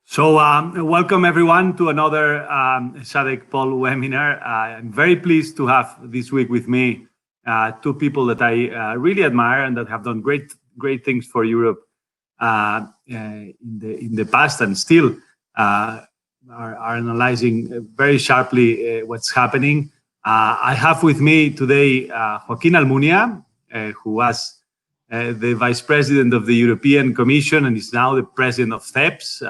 So welcome everyone to another EsadeEcPol webinar. I'm very pleased to have this week with me two people that I really admire and that have done great things for Europe in the past, and still are analyzing very sharply what's happening. I have with me today Joaquin Almunia, who was the Vice President of the European Commission and is now the President of TEPS.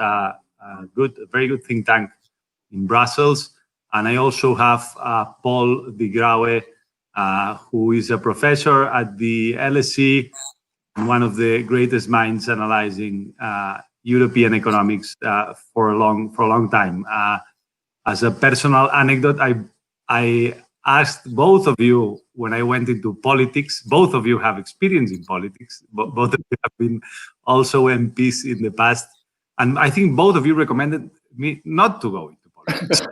Very good think tank in Brussels. And I also have Paul de Grauwe, who is a professor at the LSE and one of the greatest minds analyzing European economics for a long time. As a personal anecdote, I asked both of you when I went into politics. Both of you have experience in politics. Both of you have been also MPs in the past. And I think both of you recommended me not to go into politics.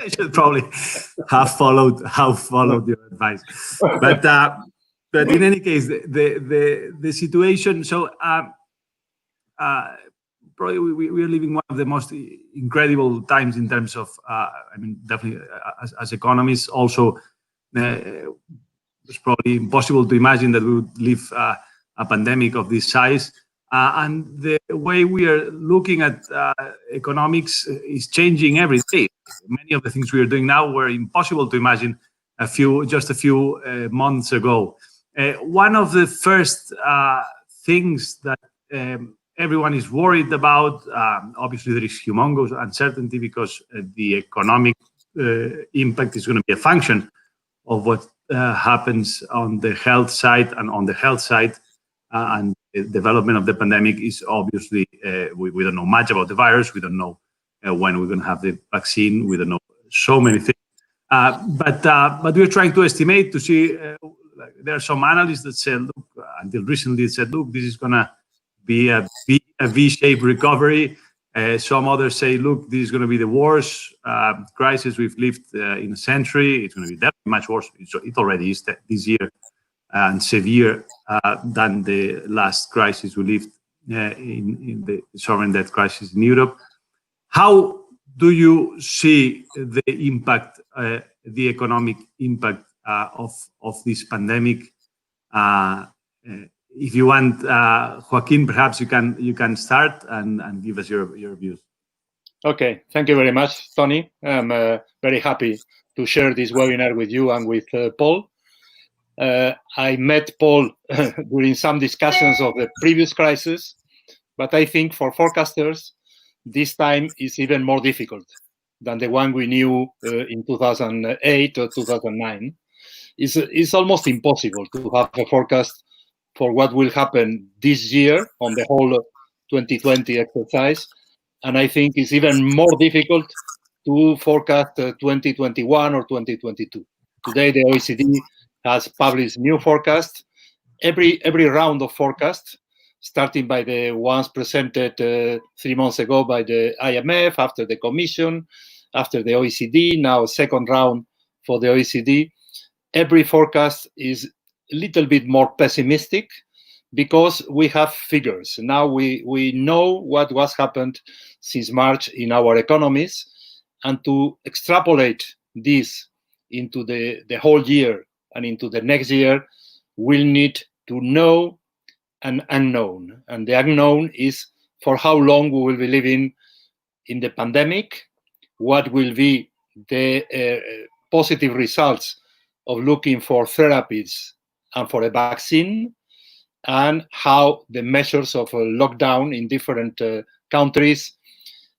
I should probably have followed your advice. But in any case, the situation. So probably we are living one of the most incredible times in terms of. I mean, definitely as economists, also it's probably impossible to imagine that we would live a pandemic of this size. And the way we are looking at economics is changing every day. Many of the things we are doing now were impossible to imagine just a few months ago. One of the first things that everyone is worried about, obviously there is humongous uncertainty because the economic impact is going to be a function of what happens on the health side, and on the health side and the development of the pandemic is obviously, we don't know much about the virus. We don't know when we're going to have the vaccine. We don't know so many things. But we're trying to estimate to see, there are some analysts that said, look, until recently said, look, this is going to be a V-shaped recovery. Some others say, look, this is going to be the worst crisis we've lived in a century. It's going to be definitely much worse. It already is this year and severe than the last crisis we lived in the sovereign debt crisis in Europe. How do you see the impact, the economic impact of this pandemic? If you want, Joaquin, perhaps you can start and give us your views. Okay, thank you very much, Toni. I'm very happy to share this webinar with you and with Paul. I met Paul during some discussions of the previous crisis, but I think for forecasters, this time is even more difficult than the one we knew in 2008 or 2009. It's almost impossible to have a forecast for what will happen this year on the whole 2020 exercise. And I think it's even more difficult to forecast 2021 or 2022. Today, the OECD has published new forecasts. Every round of forecasts, starting by the ones presented 3 months ago by the IMF, after the Commission, after the OECD, now second round for the OECD. Every forecast is a little bit more pessimistic because we have figures. Now we know what was happened since March in our economies, and to extrapolate this into the whole year and into the next year, we'll need to know an unknown. And the unknown is for how long we will be living in the pandemic, what will be the positive results of looking for therapies and for a vaccine, and how the measures of a lockdown in different countries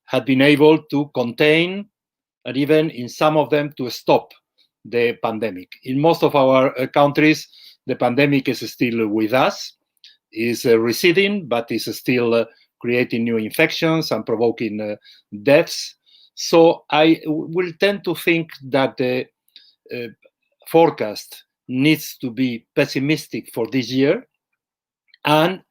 have been able to contain, and even in some of them to stop the pandemic. In most of our countries, the pandemic is still with us, is receding, but is still creating new infections and provoking deaths. So I will tend to think that the forecast needs to be pessimistic for this year. And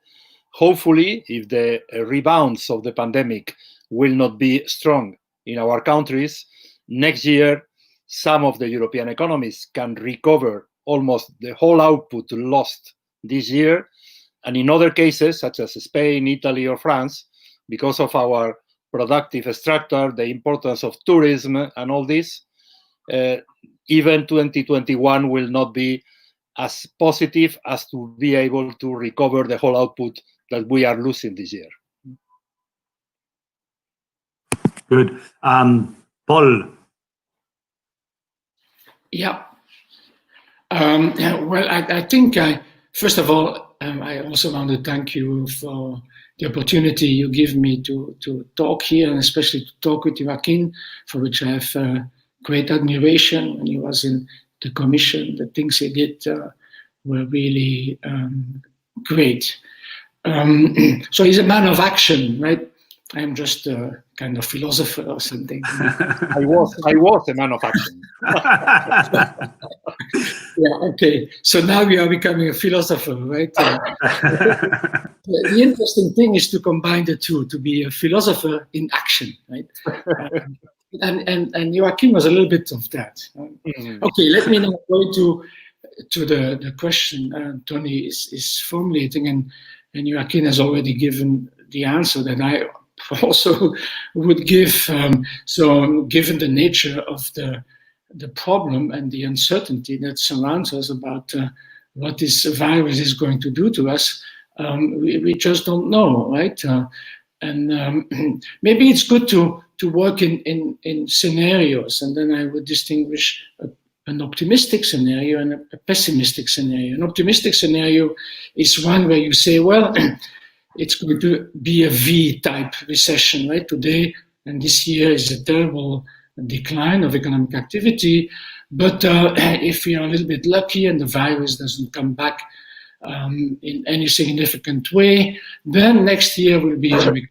hopefully, if the rebounds of the pandemic will not be strong in our countries, next year, some of the European economies can recover almost the whole output lost this year. And in other cases, such as Spain, Italy, or France, because of our productive structure, the importance of tourism and all this, even 2021 will not be as positive as to be able to recover the whole output that we are losing this year. Good. Paul. Yeah. Well, I think, first of all, I also want to thank you for the opportunity you give me to talk here, and especially to talk with Joaquin, for which I have great admiration. When he was in the commission, the things he did were really great. So he's a man of action, right? I'm just a kind of philosopher or something. I was a man of action. Yeah, okay. So now we are becoming a philosopher, right? The interesting thing is to combine the two, to be a philosopher in action, right? And Joaquin was a little bit of that. Okay, let me now go to the question Toni is formulating, and Joaquin has already given the answer that I also would give. So given the nature of the problem and the uncertainty that surrounds us about what this virus is going to do to us, we just don't know, right? And maybe it's good to work in scenarios, and then I would distinguish an optimistic scenario and a pessimistic scenario. An optimistic scenario is one where you say, well, it's going to be a V-type recession, right? Today and this year is a terrible decline of economic activity, but if we are a little bit lucky and the virus doesn't come back in any significant way, then next year will be a recovery.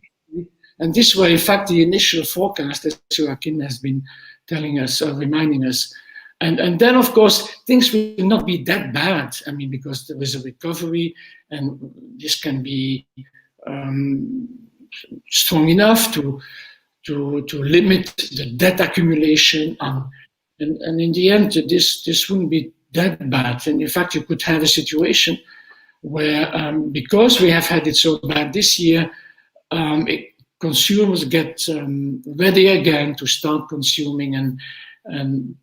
And this were, in fact, the initial forecast that Joaquin has been telling us, or reminding us. And then, of course, things will not be that bad. I mean, because there is a recovery, and this can be strong enough to limit the debt accumulation, and in the end, this wouldn't be that bad. And in fact, you could have a situation where, because we have had it so bad this year, consumers get ready again to start consuming, and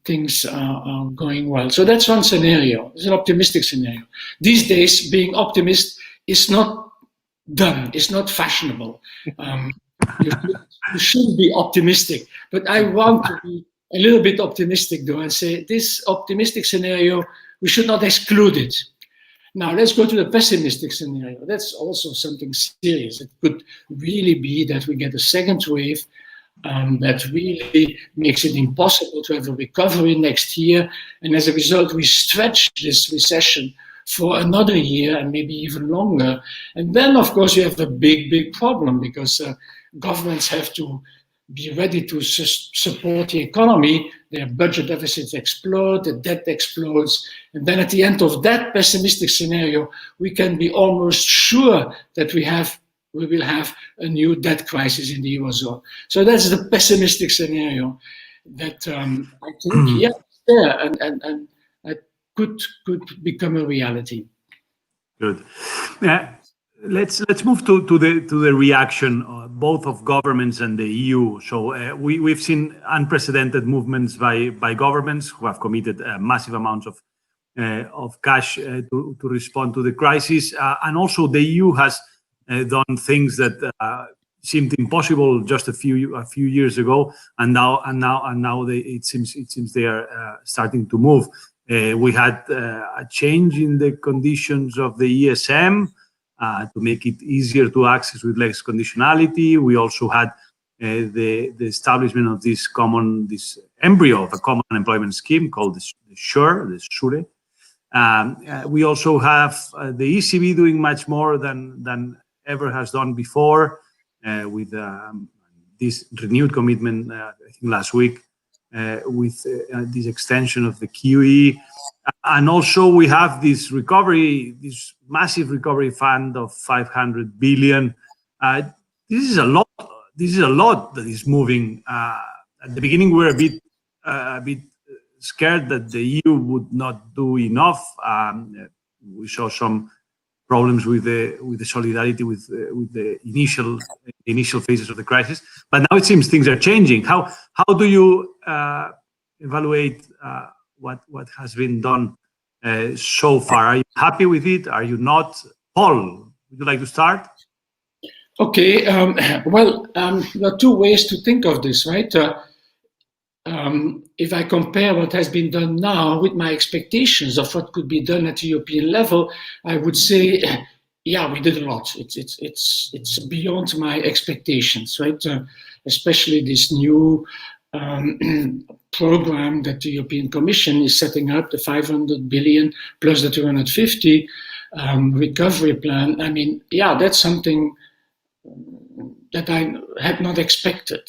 things are going well. So that's one scenario. It's an optimistic scenario. These days, being optimist is not done. It's not fashionable. You should be optimistic, but I want to be a little bit optimistic though, and say this optimistic scenario, we should not exclude it. Now let's go to the pessimistic scenario. That's also something serious. It could really be that we get a second wave that really makes it impossible to have a recovery next year, and as a result we stretch this recession for another year and maybe even longer. And then of course you have a big problem, because governments have to be ready to support the economy. Their budget deficits explode, the debt explodes, and then at the end of that pessimistic scenario, we can be almost sure that we will have a new debt crisis in the Eurozone. So that's the pessimistic scenario that I think, there and could become a reality. Good. Let's move to the reaction both of governments and the EU. So we've seen unprecedented movements by governments who have committed massive amounts of cash to respond to the crisis, and also the EU has done things that seemed impossible just a few years ago, and now it seems they are starting to move. We had a change in the conditions of the ESM to make it easier to access with less conditionality. We also had the establishment of this embryo of a common employment scheme called the SURE. We also have the ECB doing much more than ever has done before, with this renewed commitment, I think last week, with this extension of the QE. And also we have this massive recovery fund of 500 billion. This is a lot that is moving. At the beginning, we were a bit scared that the EU would not do enough. We saw some problems with the solidarity with the initial phases of the crisis, but now it seems things are changing. How do you evaluate what has been done so far? Are you happy with it? Are you not? Paul, would you like to start? Okay. Well, there are two ways to think of this, right? If I compare what has been done now with my expectations of what could be done at the European level, I would say, yeah, we did a lot. It's beyond my expectations, right? Especially this new program that the European Commission is setting up, the 500 billion plus the 250 recovery plan. I mean, yeah, that's something that I had not expected,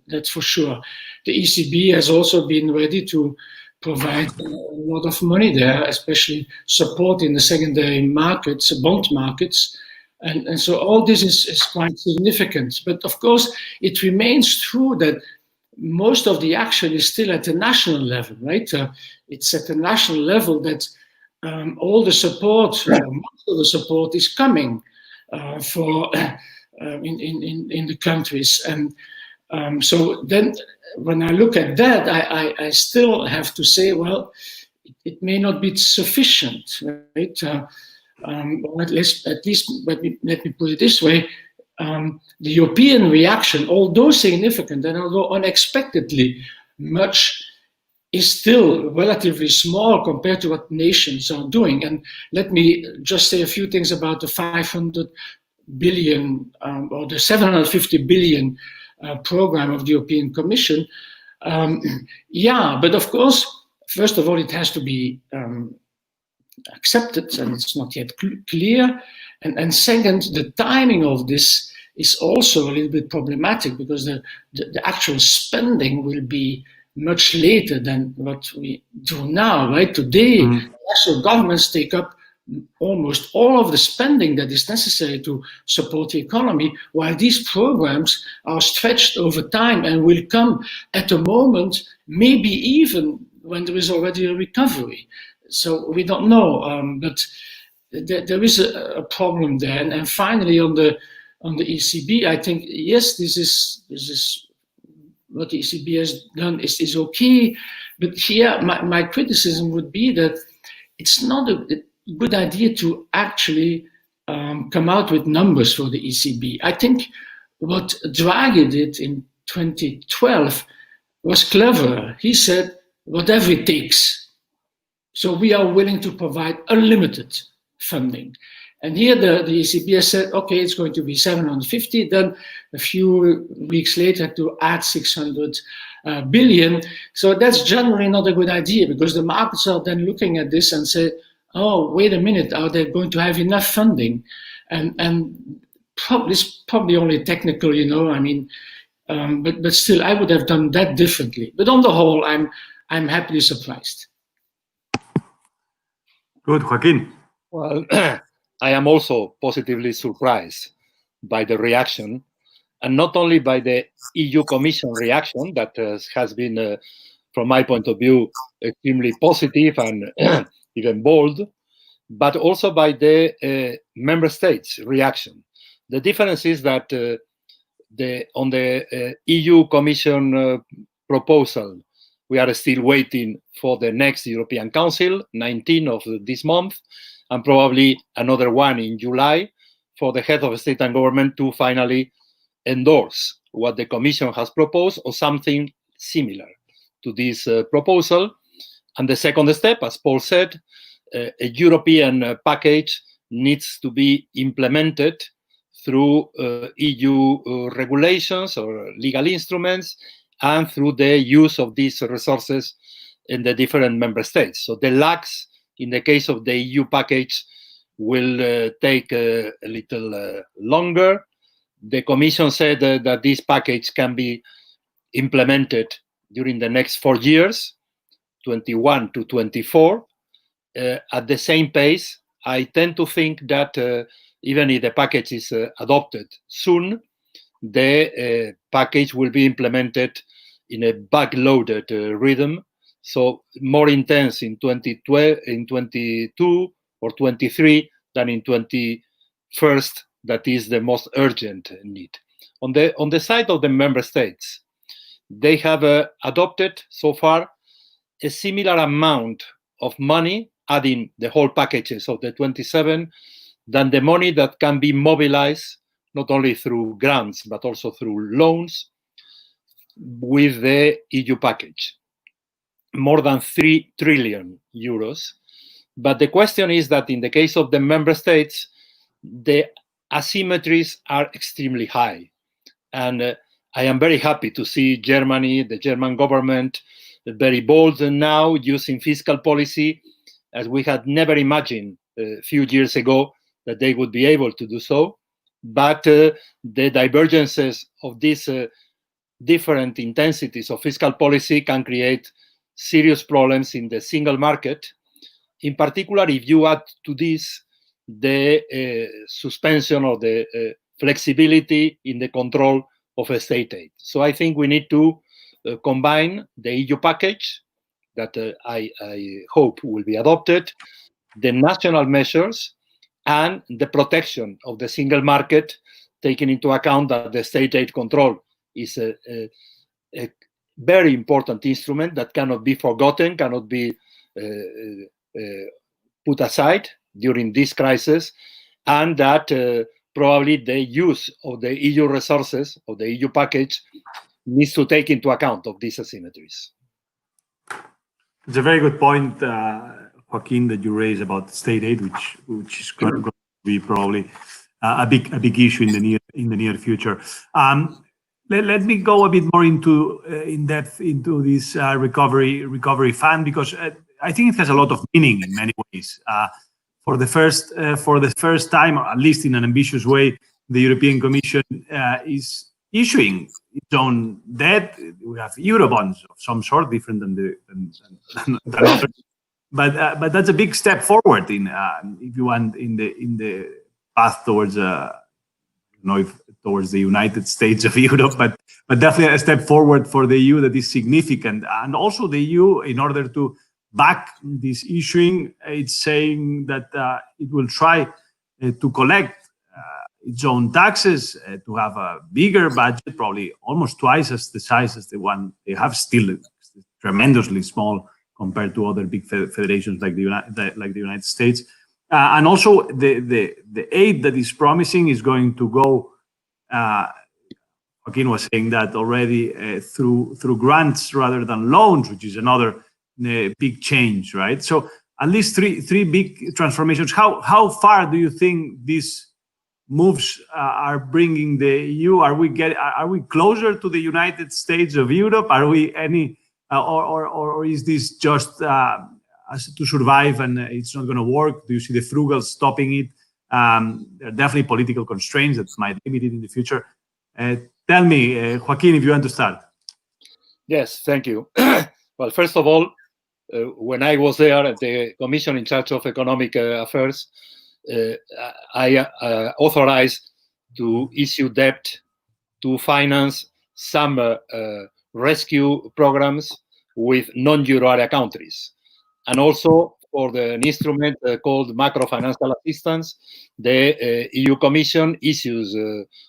that's for sure. The ECB has also been ready to provide a lot of money there, especially support in the secondary markets, bond markets. And so all this is quite significant. But of course, it remains true that most of the action is still at the national level, right? It's at the national level that all the support, most of the support is coming in the countries. And so then when I look at that, I still have to say, well, it may not be sufficient, right? Or at least let me put it this way, the European reaction, although significant and although unexpectedly much, is still relatively small compared to what nations are doing. And let me just say a few things about the 500 billion or the 750 billion program of the European Commission. Yeah, but of course, first of all, it has to be accepted, and it's not yet clear. And second, the timing of this is also a little bit problematic, because the actual spending will be much later than what we do now, right? Today, national governments take up almost all of the spending that is necessary to support the economy, while these programs are stretched over time and will come at a moment, maybe even when there is already a recovery. So we don't know, but there is a problem there. And finally, on the ECB, I think, yes, this is what the ECB has done is okay, but here my criticism would be that it's not a good idea to actually come out with numbers for the ECB. I think what Draghi did in 2012 was clever. He said, whatever it takes. So we are willing to provide unlimited funding. And here the ECB has said, okay, it's going to be 750. Then a few weeks later to add 600 billion. So that's generally not a good idea, because the markets are then looking at this and say, oh, wait a minute, are they going to have enough funding? And probably only technical, you know, I mean, but still, I would have done that differently. But on the whole, I'm happily surprised. Good, Joaquin. Well, I am also positively surprised by the reaction, and not only by the EU Commission reaction that has been, from my point of view, extremely positive and even bold, but also by the member states' reaction. The difference is that on the EU Commission proposal, we are still waiting for the next European Council, 19th of this month, and probably another one in July, for the head of state and government to finally endorse what the Commission has proposed or something similar to this proposal. And the second step, as Paul said, a European package needs to be implemented through EU regulations or legal instruments, and through the use of these resources in the different member states. So the lags in the case of the EU package will take a little longer. The Commission said that this package can be implemented during the next 4 years, 21 to 24, at the same pace. I tend to think that even if the package is adopted soon, the package will be implemented in a backloaded rhythm, So more intense in 2012, in 22 or 23 than in 21st. That is the most urgent need. On the side of the member states, they have adopted so far a similar amount of money, adding the whole packages of the 27, than the money that can be mobilized not only through grants but also through loans with the EU package. More than 3 trillion euros. But the question is that in the case of the member states, the asymmetries are extremely high. And I am very happy to see Germany, the German government, very bold now using fiscal policy as we had never imagined a few years ago that they would be able to do so. But the divergences of these different intensities of fiscal policy can create serious problems in the single market. In particular, if you add to this the suspension of the flexibility in the control of state aid. So I think we need to combine the EU package that I hope will be adopted, the national measures, and the protection of the single market, taking into account that the state aid control is a very important instrument that cannot be forgotten, cannot be put aside during this crisis, and that probably the use of the EU resources, of the EU package, needs to take into account of these asymmetries. It's a very good point, Joaquin, that you raised about state aid, which is going to be probably a big issue in the near future. Let me go a bit more in depth into this recovery fund, because I think it has a lot of meaning in many ways. For the first time, or at least in an ambitious way, the European Commission is issuing its own debt. We have Eurobonds of some sort, different than others. But that's a big step forward in, if you want, in the path towards towards the United States of Europe, but definitely a step forward for the EU that is significant. And also the EU, in order to back this issuing, it's saying that it will try to collect its own taxes, to have a bigger budget, probably almost twice as the size as the one they have, still tremendously small compared to other big federations like the United States. And also the aid that is promising is going to go, Joaquin was saying that already, through grants rather than loans, which is another big change, right? So at least three big transformations. How far do you think these moves are bringing the EU? Are we closer to the United States of Europe? Are we or is this just to survive and it's not going to work? Do you see the frugals stopping it? There are definitely political constraints that might limit it in the future. Tell me, Joaquin, if you want to start. Yes, thank you. Well, first of all, when I was there at the Commission in charge of Economic Affairs, I authorized to issue debt to finance some rescue programs with non-euro area countries. And also for an instrument called macro-financial assistance, the EU Commission issues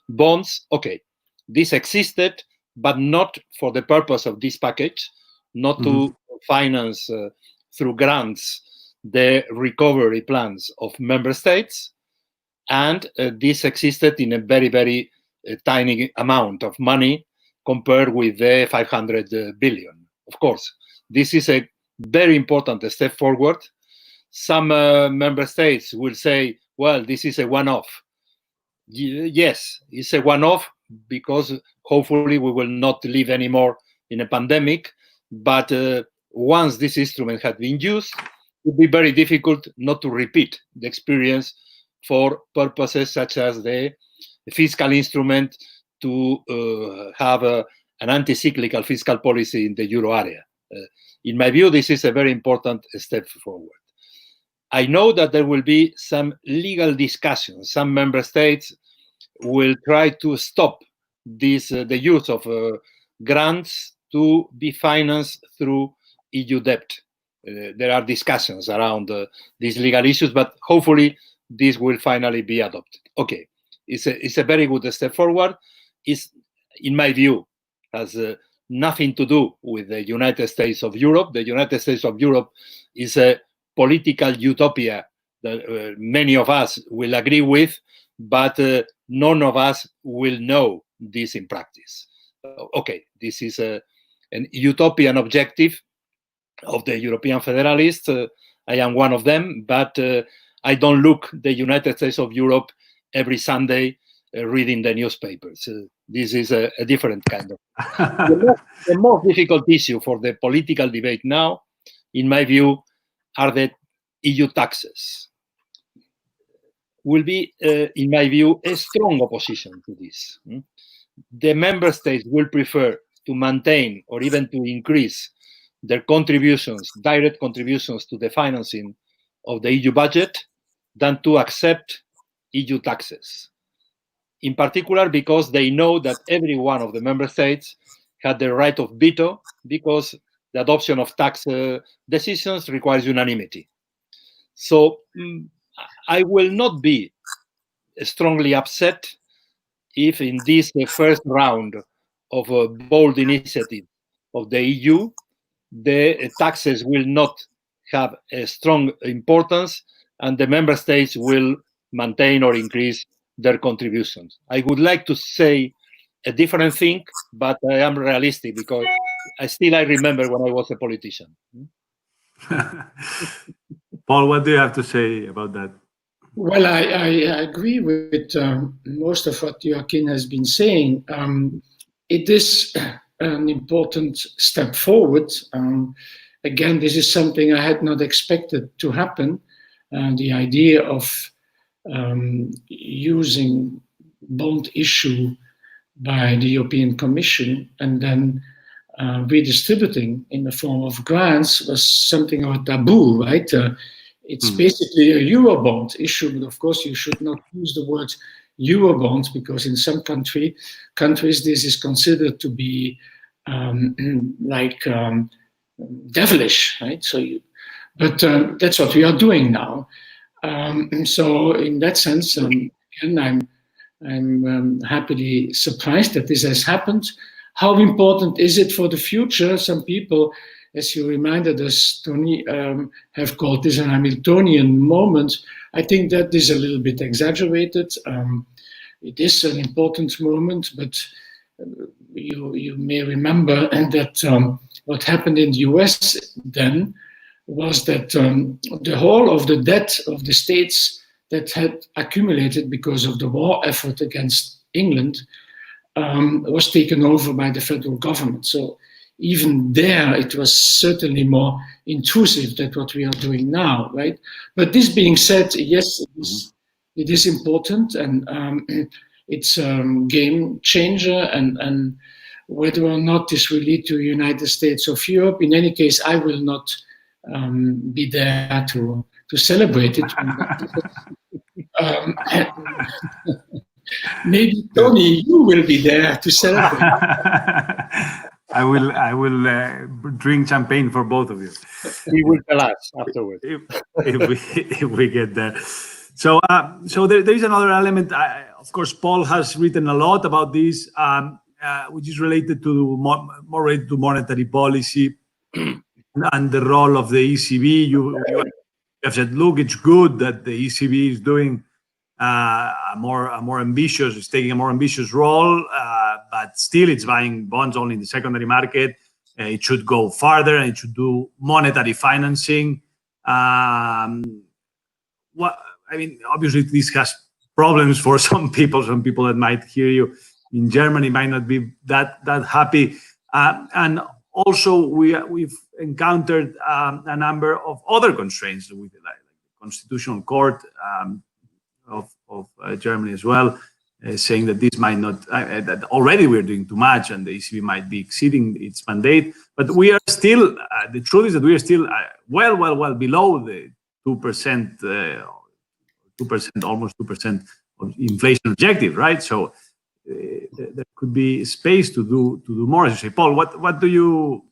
bonds. Okay, this existed, but not for the purpose of this package, not to finance through grants the recovery plans of member states. And this existed in a very, very tiny amount of money compared with the 500 billion. Of course, this is a very important step forward. Some member states will say, well, this is a one-off. Yes, it's a one-off because hopefully we will not live anymore in a pandemic. But once this instrument had been used, it would be very difficult not to repeat the experience for purposes such as the fiscal instrument to have an anti-cyclical fiscal policy in the euro area. In my view, this is a very important step forward. I know that there will be some legal discussions. Some member states will try to stop this, the use of grants to be financed through EU debt. There are discussions around these legal issues, but hopefully this will finally be adopted. Okay, it's a very good step forward. It's, in my view, has nothing to do with the United States of Europe. The United States of Europe is a political utopia that many of us will agree with, but none of us will know this in practice. Okay, this is an utopian objective of the European federalists. I am one of them, but I don't look the United States of Europe every Sunday reading the newspapers. This is a different kind of. The most difficult issue for the political debate now, in my view, are the EU taxes. Will be, in my view, a strong opposition to this. The member states will prefer to maintain or even to increase their contributions, direct contributions to the financing of the EU budget, than to accept EU taxes. In particular, because they know that every one of the member states had the right of veto, because the adoption of tax decisions requires unanimity. So I will not be strongly upset if in this first round of a bold initiative of the EU, the taxes will not have a strong importance and the member states will maintain or increase their contributions. I would like to say a different thing, but I am realistic because I remember when I was a politician. Paul, what do you have to say about that? Well, I agree with most of what Joaquin has been saying. It is an important step forward. Again, this is something I had not expected to happen. The idea of using bond issue by the European Commission and then redistributing in the form of grants was something of a taboo, right? It's basically a Eurobond issue, but of course you should not use the word Eurobond because in some countries this is considered to be devilish, right? But that's what we are doing now. So in that sense, and I'm happily surprised that this has happened. How important is it for the future? Some people, as you reminded us, Toni, have called this an Hamiltonian moment. I think that is a little bit exaggerated. It is an important moment, but you may remember that what happened in the US then was that the whole of the debt of the states that had accumulated because of the war effort against England was taken over by the federal government. So even there, it was certainly more intrusive than what we are doing now, right? But this being said, yes, it is important, and it's a game changer, and whether or not this will lead to the United States of Europe, in any case, I will not be there to celebrate it. Maybe Toni, you will be there to celebrate. I will drink champagne for both of you. We will tell us afterwards if we get there. So there is another element. Of course, Paul has written a lot about this, which is related to more related to monetary policy and the role of the ECB. You have said, look, it's good that the ECB is doing a more ambitious, it's taking a more ambitious role, but still it's buying bonds only in the secondary market. It should go farther and it should do monetary financing. Obviously this has problems for some people that might hear you in Germany might not be that happy. And also we've encountered a number of other constraints with like the Constitutional Court of Germany as well, saying that this might not, that already we're doing too much and the ECB might be exceeding its mandate. But we are still, the truth is that we are still well below the 2%, almost 2% of inflation objective, right? So there could be space to do more. As you say, Paul, what do you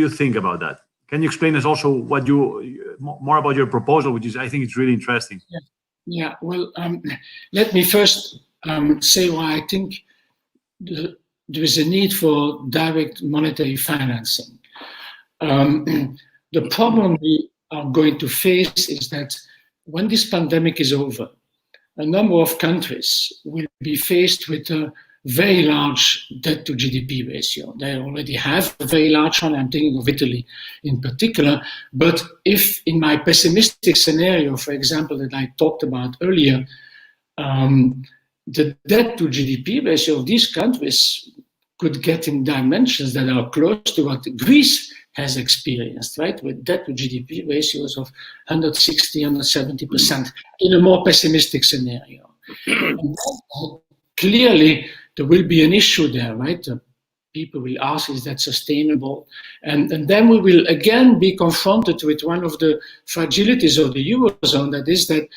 think about that? can you explain us also what more about your proposal, which is, I think it's really interesting. Yeah. Well, let me first say why I think there is a need for direct monetary financing. The problem we are going to face is that when this pandemic is over, a number of countries will be faced with a very large debt to GDP ratio. They already have a very large one. I'm thinking of Italy in particular. But if in my pessimistic scenario, for example, that I talked about earlier, the debt to GDP ratio of these countries could get in dimensions that are close to what Greece has experienced, right? With debt to GDP ratios of 160, 170% in a more pessimistic scenario. And clearly, there will be an issue there, right? People will ask, is that sustainable? And then we will again be confronted with one of the fragilities of the Eurozone, that is that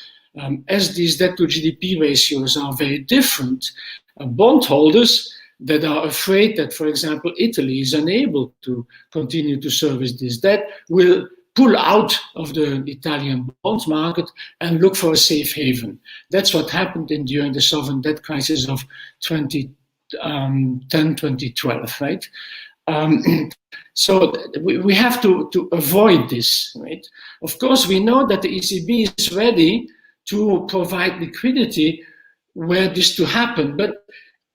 as these debt to GDP ratios are very different, bondholders that are afraid that, for example, Italy is unable to continue to service this debt will pull out of the Italian bond market and look for a safe haven. That's what happened during the sovereign debt crisis of 2010, 2012, right? So we have to avoid this, right? Of course, we know that the ECB is ready to provide liquidity were this to happen, but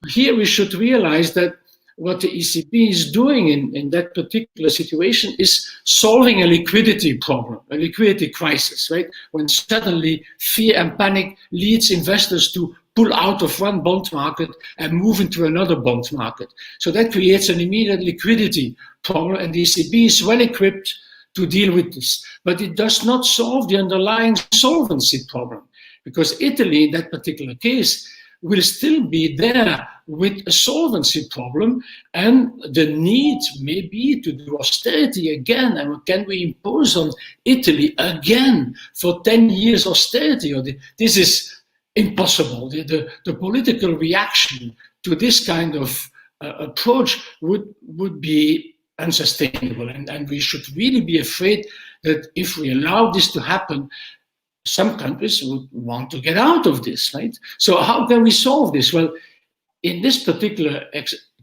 here we should realize that what the ECB is doing in that particular situation is solving a liquidity problem, a liquidity crisis, right? When suddenly fear and panic leads investors to pull out of one bond market and move into another bond market. So that creates an immediate liquidity problem, and the ECB is well equipped to deal with this. But it does not solve the underlying solvency problem, because Italy, in that particular case, will still be there with a solvency problem, and the need may be to do austerity again. And can we impose on Italy again for 10 years austerity? This is impossible. The political reaction to this kind of approach would be unsustainable. And we should really be afraid that if we allow this to happen, some countries would want to get out of this, right? So how can we solve this? Well, in this particular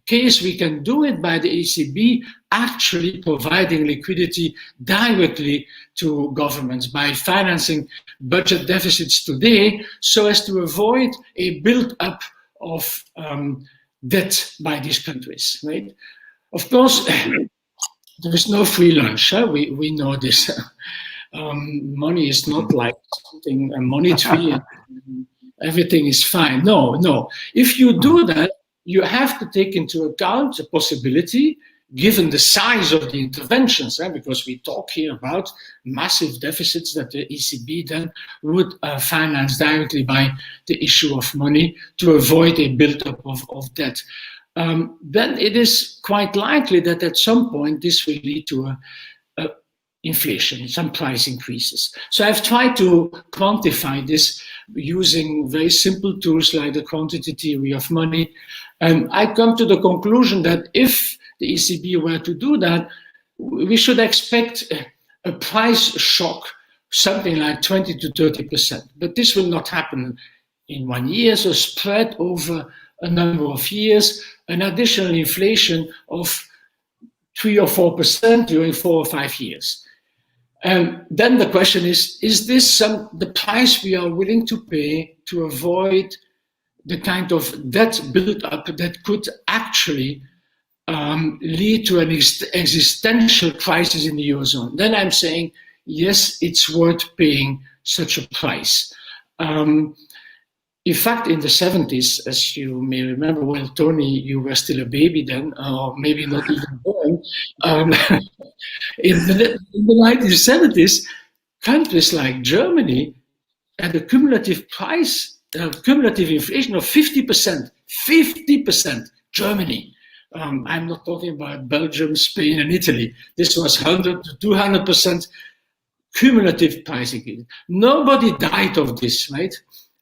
case, we can do it by the ECB actually providing liquidity directly to governments by financing budget deficits today so as to avoid a build-up of debt by these countries, right? Of course, there is no free lunch. Huh? We know this. Money is not like something, a money tree, and everything is fine. No. If you do that, you have to take into account the possibility, given the size of the interventions, because we talk here about massive deficits that the ECB then would finance directly by the issue of money to avoid a build-up of debt. Then it is quite likely that at some point this will lead to inflation, some price increases. So I've tried to quantify this using very simple tools like the quantity theory of money. And I come to the conclusion that if the ECB were to do that, we should expect a price shock, something like 20 to 30%. But this will not happen in 1 year, so spread over a number of years, an additional inflation of 3 or 4% during 4 or 5 years. And then the question is this the price we are willing to pay to avoid the kind of debt build-up that could actually lead to an existential crisis in the Eurozone? Then I'm saying, yes, it's worth paying such a price. In fact, in the 70s, as you may remember, well, Toni, you were still a baby then, or maybe not even born. In the 1970s, countries like Germany had a cumulative inflation of 50%. 50%, Germany. I'm not talking about Belgium, Spain, and Italy. This was 100 to 200% cumulative price increase. Nobody died of this, right?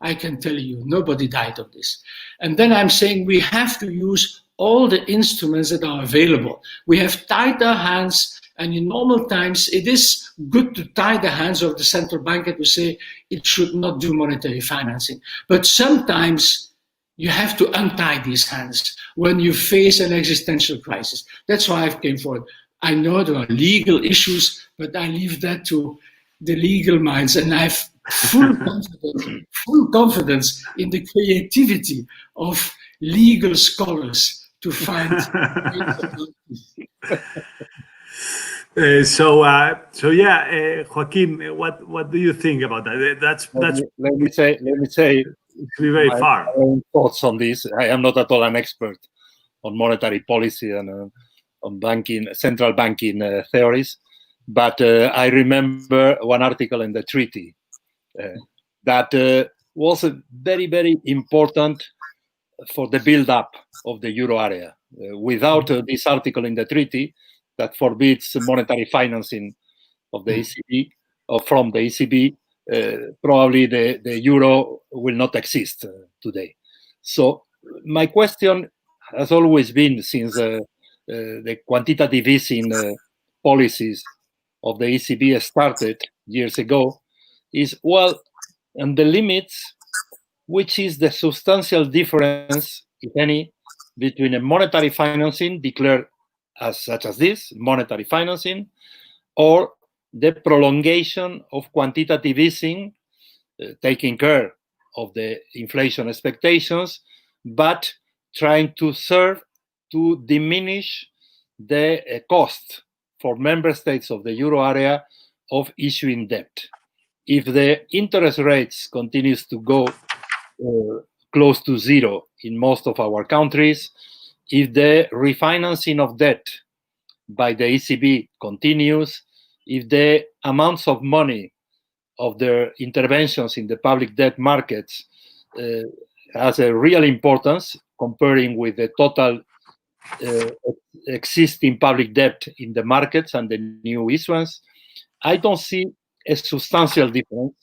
I can tell you, nobody died of this. And then I'm saying we have to use all the instruments that are available. We have tied our hands, and in normal times, it is good to tie the hands of the central bank and to say it should not do monetary financing. But sometimes you have to untie these hands when you face an existential crisis. That's why I came forward. I know there are legal issues, but I leave that to the legal minds, and I have full confidence in the creativity of legal scholars to find So Joaquin, what do you think about that? That's let me say be very far. My own thoughts on this. I am not at all an expert on monetary policy and on banking, central banking theories, but I remember one article in the treaty that was very, very important for the build-up of the euro area. Without this article in the treaty that forbids monetary financing of the ECB or from the ECB, probably the euro will not exist today. So my question has always been, since the quantitative easing policies of the ECB started years ago, is, well, and the limits, which is the substantial difference, if any, between a monetary financing declared as such as this, monetary financing, or the prolongation of quantitative easing, taking care of the inflation expectations, but trying to serve to diminish the cost for member states of the euro area of issuing debt. If the interest rates continues to go close to zero in most of our countries, if the refinancing of debt by the ECB continues, if the amounts of money of their interventions in the public debt markets has a real importance comparing with the total existing public debt in the markets and the new issuance, I don't see a substantial difference.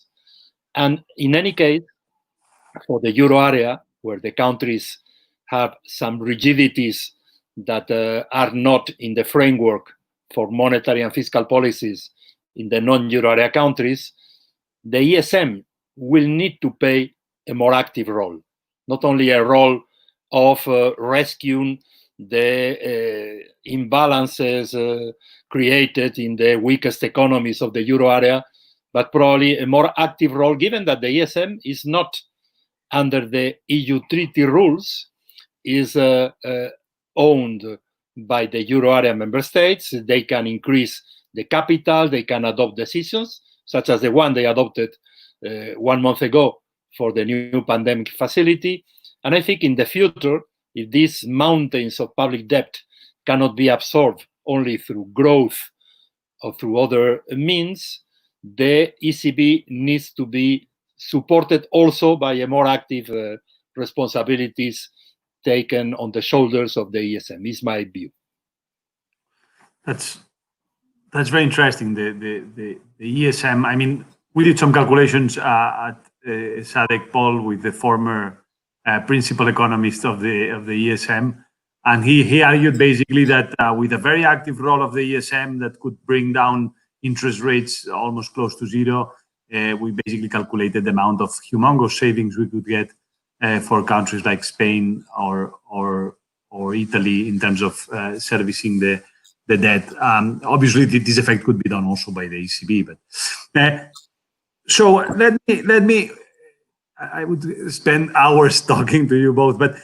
And in any case, for the euro area, where the countries have some rigidities that are not in the framework for monetary and fiscal policies in the non-euro area countries, the ESM will need to play a more active role, not only a role of rescuing the imbalances created in the weakest economies of the euro area, but probably a more active role, given that the ESM is not under the EU treaty rules, is owned by the euro area member states. They can increase the capital, they can adopt decisions, such as the one they adopted 1 month ago for the new pandemic facility. And I think in the future, if these mountains of public debt cannot be absorbed only through growth or through other means, the ECB needs to be supported also by a more active responsibilities taken on the shoulders of the ESM, is my view. That's very interesting. The ESM. I mean, we did some calculations at EsadeEcPol with the former principal economist of the ESM, and he argued basically that with a very active role of the ESM that could bring down interest rates almost close to zero, we basically calculated the amount of humongous savings we could get for countries like Spain or Italy in terms of servicing the debt. Obviously, this effect could be done also by the ECB. But so let me. I would spend hours talking to you both, but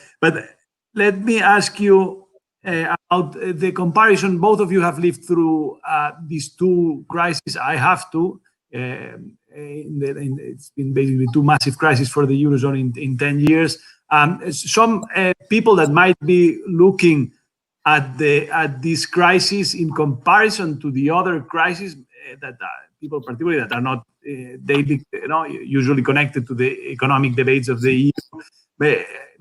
let me ask you about the comparison. Both of you have lived through these two crises. I have to. It's been basically two massive crises for the Eurozone in 10 years. Some people that might be looking at this crisis in comparison to the other crises that people particularly that are not daily, usually connected to the economic debates of the EU,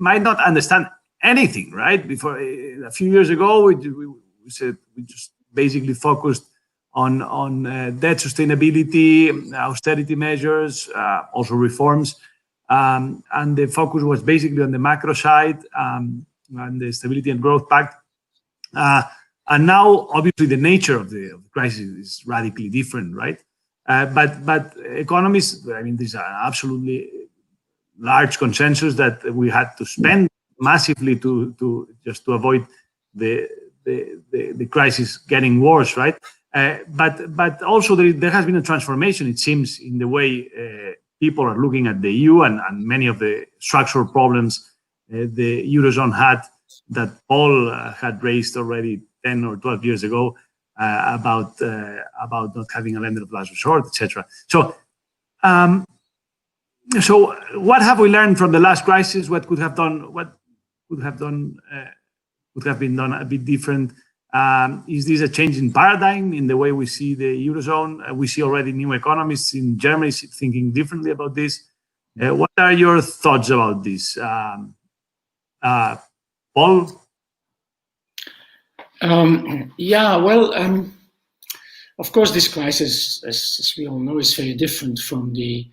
might not understand anything, right? Before a few years ago, we said we just basically focused on debt sustainability, austerity measures, also reforms, and the focus was basically on the macro side. and the Stability and Growth Pact. And now, obviously, the nature of the crisis is radically different, right? But economists, I mean, there's an absolutely large consensus that we had to spend massively to avoid the crisis getting worse, right? But also there has been a transformation, it seems, in the way people are looking at the EU and many of the structural problems the Eurozone had, that Paul had raised already 10 or 12 years ago, about not having a lender of last resort, etc. So what have we learned from the last crisis? What could have been done a bit different? Is this a change in paradigm in the way we see the Eurozone? We see already new economists in Germany thinking differently about this. What are your thoughts about this? Paul? Of course, this crisis, as we all know, is very different from the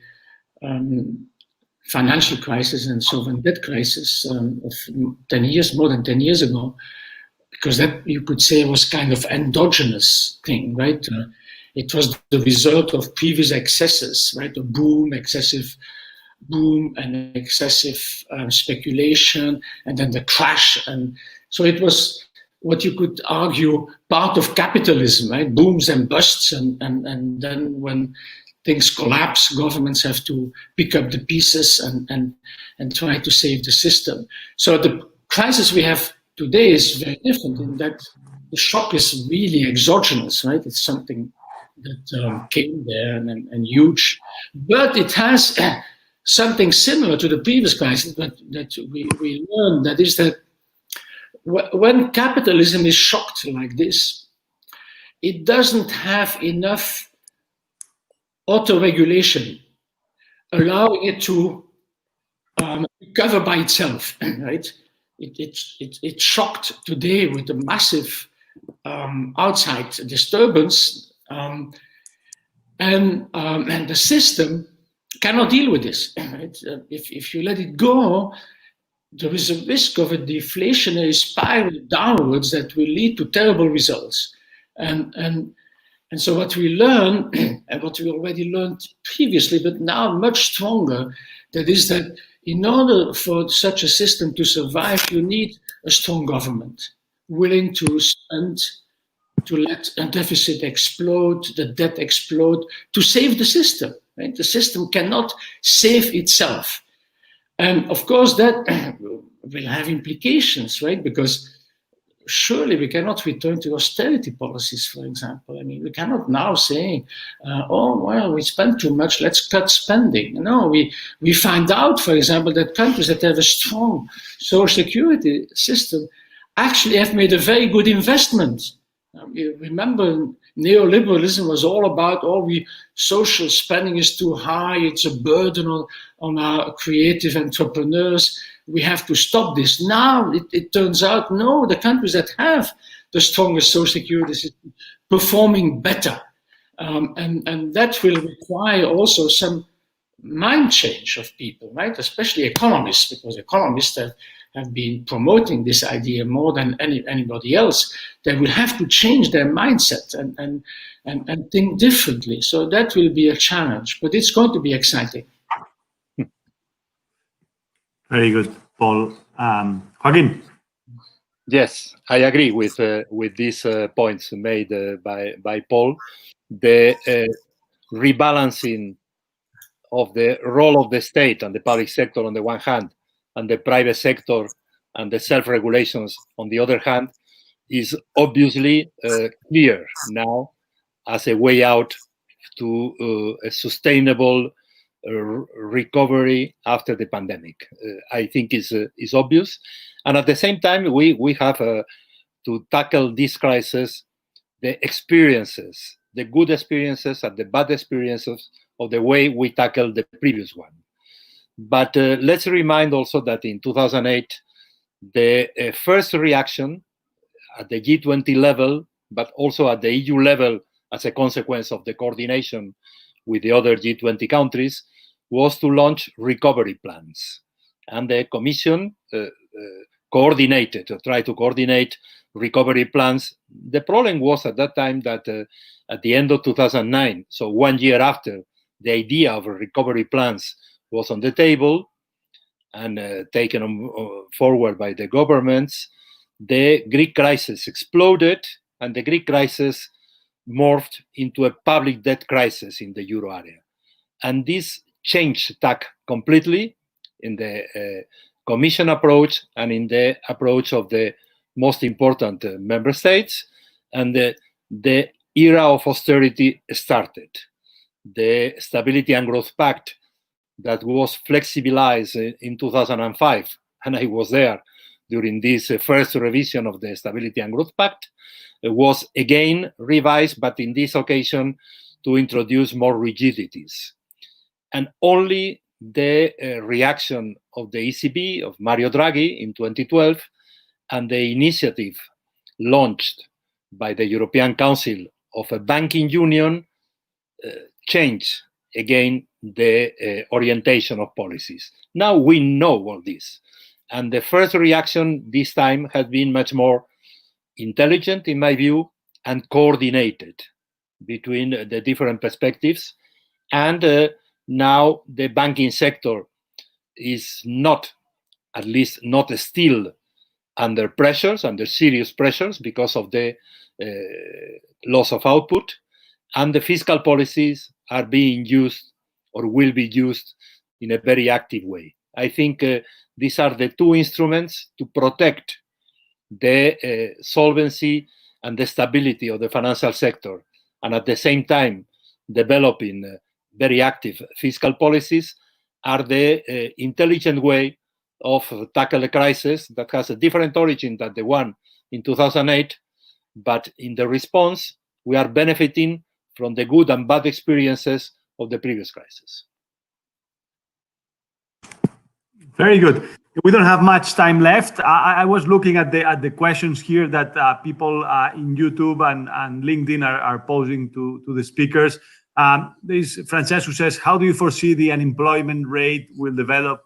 financial crisis and sovereign debt crisis of 10 years, more than 10 years ago, because that, you could say, was kind of endogenous thing, right? It was the result of previous excesses, right? Excessive boom and excessive speculation, and then the crash. And so it was what you could argue part of capitalism, right? Booms and busts, and then when things collapse, governments have to pick up the pieces and try to save the system. So the crisis we have today is very different in that the shock is really exogenous, right? It's something that came there and huge, but it has something similar to the previous crisis that we learned, that is that when capitalism is shocked like this, it doesn't have enough auto-regulation, allowing it to recover by itself, right? It's shocked today with a massive outside disturbance, and the system cannot deal with this. Right? If you let it go, there is a risk of a deflationary spiral downwards that will lead to terrible results. And so what we learn, and what we already learned previously, but now much stronger, that is that in order for such a system to survive, you need a strong government, willing to spend, to let a deficit explode, the debt explode, to save the system. Right? The system cannot save itself. And of course, that will have implications, right? Because surely we cannot return to austerity policies, for example. I mean, we cannot now say, we spend too much, let's cut spending. No, we find out, for example, that countries that have a strong social security system actually have made a very good investment. You remember, neoliberalism was all about, social spending is too high, it's a burden on our creative entrepreneurs, we have to stop this. Now it turns out, no, the countries that have the strongest social security system performing better. And that will require also some mind change of people, right? Especially economists, because economists have been promoting this idea more than anybody else. They will have to change their mindset and think differently. So that will be a challenge, but it's going to be exciting. Very good, Paul. Joaquin? Yes, I agree with these points made by Paul. The rebalancing of the role of the state and the public sector on the one hand, and the private sector and the self-regulations on the other hand, is obviously clear now as a way out to a sustainable recovery after the pandemic. I think is obvious. And at the same time, we have to tackle this crisis, the experiences, the good experiences and the bad experiences of the way we tackled the previous one. But let's remind also that in 2008, the first reaction at the G20 level, but also at the EU level as a consequence of the coordination with the other G20 countries, was to launch recovery plans. And the Commission coordinated, or try to coordinate recovery plans. The problem was at that time that at the end of 2009, so 1 year after the idea of recovery plans was on the table and taken forward by the governments, the Greek crisis exploded, and the Greek crisis morphed into a public debt crisis in the euro area. And this changed tack completely in the Commission approach and in the approach of the most important member states. And the era of austerity started. The Stability and Growth Pact that was flexibilized in 2005, and I was there during this first revision of the Stability and Growth Pact, was again revised, but in this occasion to introduce more rigidities. And only the reaction of the ECB, of Mario Draghi in 2012, and the initiative launched by the European Council of a banking union changed again the orientation of policies. Now we know all this. And the first reaction this time has been much more intelligent, in my view, and coordinated between the different perspectives. And now the banking sector is not, at least not still, under pressures, under serious pressures because of the loss of output. And the fiscal policies are being used or will be used in a very active way. I think these are the two instruments to protect the solvency and the stability of the financial sector, and at the same time developing very active fiscal policies, are the intelligent way of tackle a crisis that has a different origin than the one in 2008, but in the response we are benefiting from the good and bad experiences of the previous crisis. Very good. We don't have much time left. I was looking at the questions here that people in YouTube and LinkedIn are posing to the speakers. There's Francesco who says, how do you foresee the unemployment rate will develop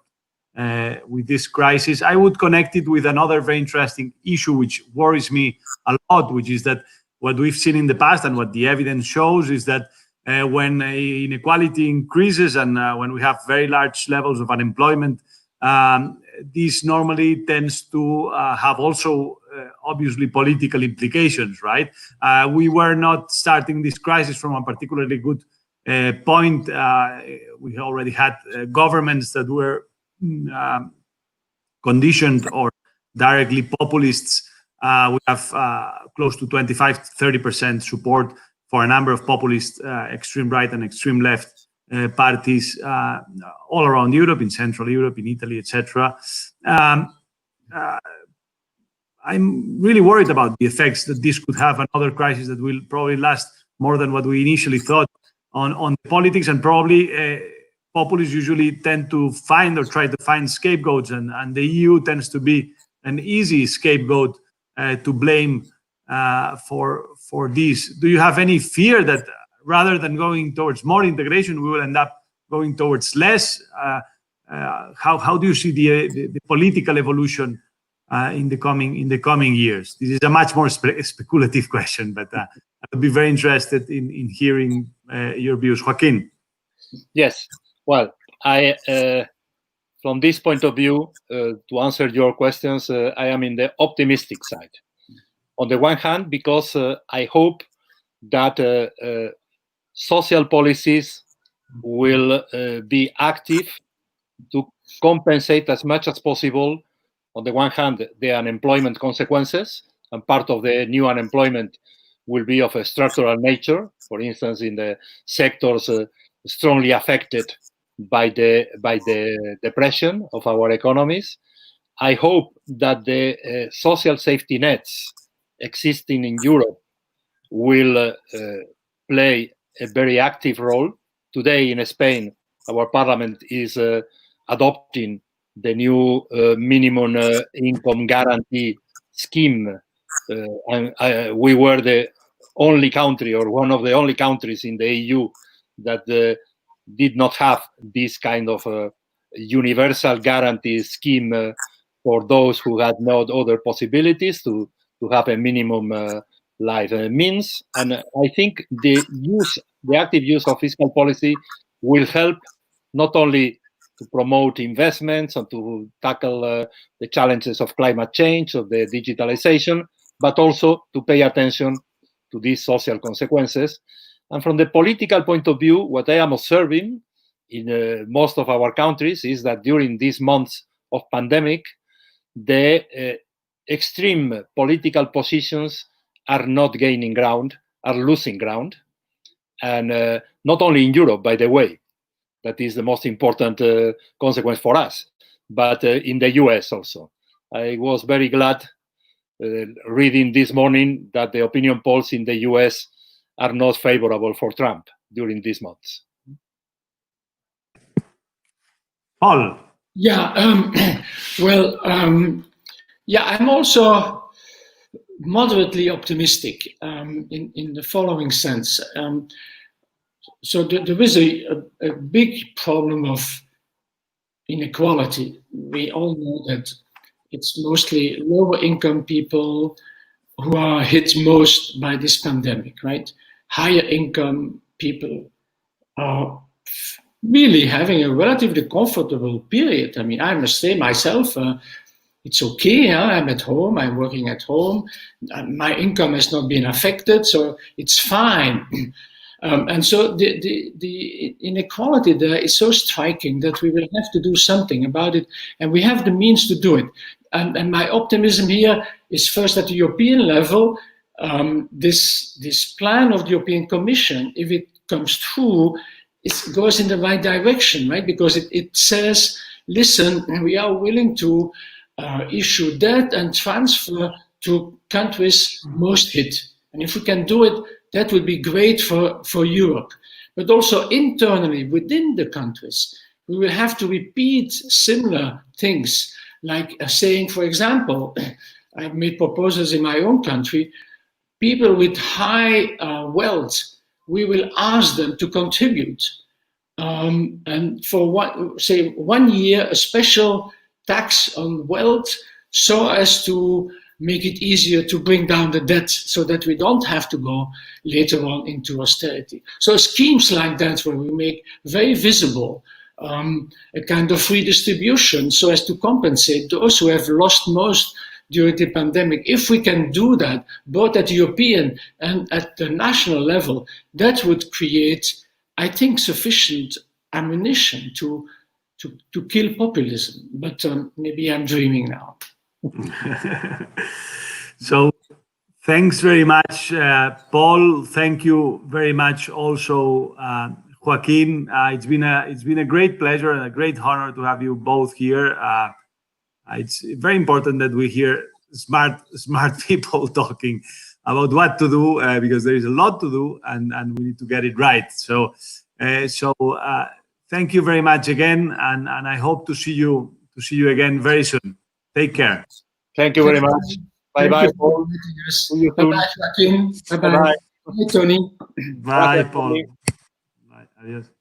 with this crisis? I would connect it with another very interesting issue which worries me a lot, which is that what we've seen in the past and what the evidence shows is that when inequality increases and when we have very large levels of unemployment, this normally tends to have also obviously political implications, right? We were not starting this crisis from a particularly good point. We already had governments that were conditioned or directly populists. We have close to 25-30% support for a number of populist extreme right and extreme left parties all around Europe, in Central Europe, in Italy, etc. I'm really worried about the effects that this could have, another crisis that will probably last more than what we initially thought on politics, and probably populists usually tend to find or try to find scapegoats, and the EU tends to be an easy scapegoat to blame for this. Do you have any fear that rather than going towards more integration, we will end up going towards less? How do you see the political evolution in the coming years? This is a much more speculative question, but I would be very interested in hearing your views, Joaquin. Yes. Well, from this point of view, to answer your questions, I am in the optimistic side. On the one hand, because I hope that social policies will be active to compensate as much as possible, on the one hand, the unemployment consequences, and part of the new unemployment will be of a structural nature, for instance, in the sectors strongly affected by the depression of our economies. I hope that the social safety nets existing in Europe will play a very active role. Today in Spain, our parliament is adopting the new minimum income guarantee scheme. And we were the only country, or one of the only countries in the EU that did not have this kind of universal guarantee scheme for those who had no other possibilities to have a minimum life means. And I think the active use of fiscal policy will help not only to promote investments and to tackle the challenges of climate change, of the digitalization, but also to pay attention to these social consequences. And from the political point of view, what I am observing in most of our countries is that during these months of pandemic, the extreme political positions are not gaining ground, are losing ground. And not only in Europe, by the way, that is the most important consequence for us, but in the US also. I was very glad reading this morning that the opinion polls in the US are not favorable for Trump during these months. Paul. Yeah, well, yeah, I'm also moderately optimistic in the following sense. So there is a big problem of inequality. We all know that it's mostly lower income people who are hit most by this pandemic, right? Higher income people are really having a relatively comfortable period. I mean, I must say myself, it's okay. Huh? I'm at home. I'm working at home. My income has not been affected, so it's fine. And so the inequality there is so striking that we will have to do something about it, and we have the means to do it. And my optimism here is first at the European level. This plan of the European Commission, if it comes through, it goes in the right direction, right? Because it says, listen, we are willing to issue debt and transfer to countries most hit. And if we can do it, that would be great for Europe. But also internally within the countries, we will have to repeat similar things, like saying, for example, I've made proposals in my own country, people with high wealth, we will ask them to contribute. And for 1 year, a special tax on wealth so as to make it easier to bring down the debt so that we don't have to go later on into austerity. So schemes like that where we make very visible a kind of free distribution so as to compensate those who have lost most during the pandemic. If we can do that, both at the European and at the national level, that would create, I think, sufficient ammunition to kill populism. But maybe I'm dreaming now. So thanks very much, Paul. Thank you very much also, Joaquin. It's been a great pleasure and a great honor to have you both here. It's very important that we hear smart people talking about what to do, because there is a lot to do and we need to get it right. So thank you very much again, and I hope to see you again very soon. Take care. Thank you very much. Bye-bye, Paul. Bye-bye, Joaquin. Bye-bye. Bye, Toni. Bye, Paul. Bye. Adios.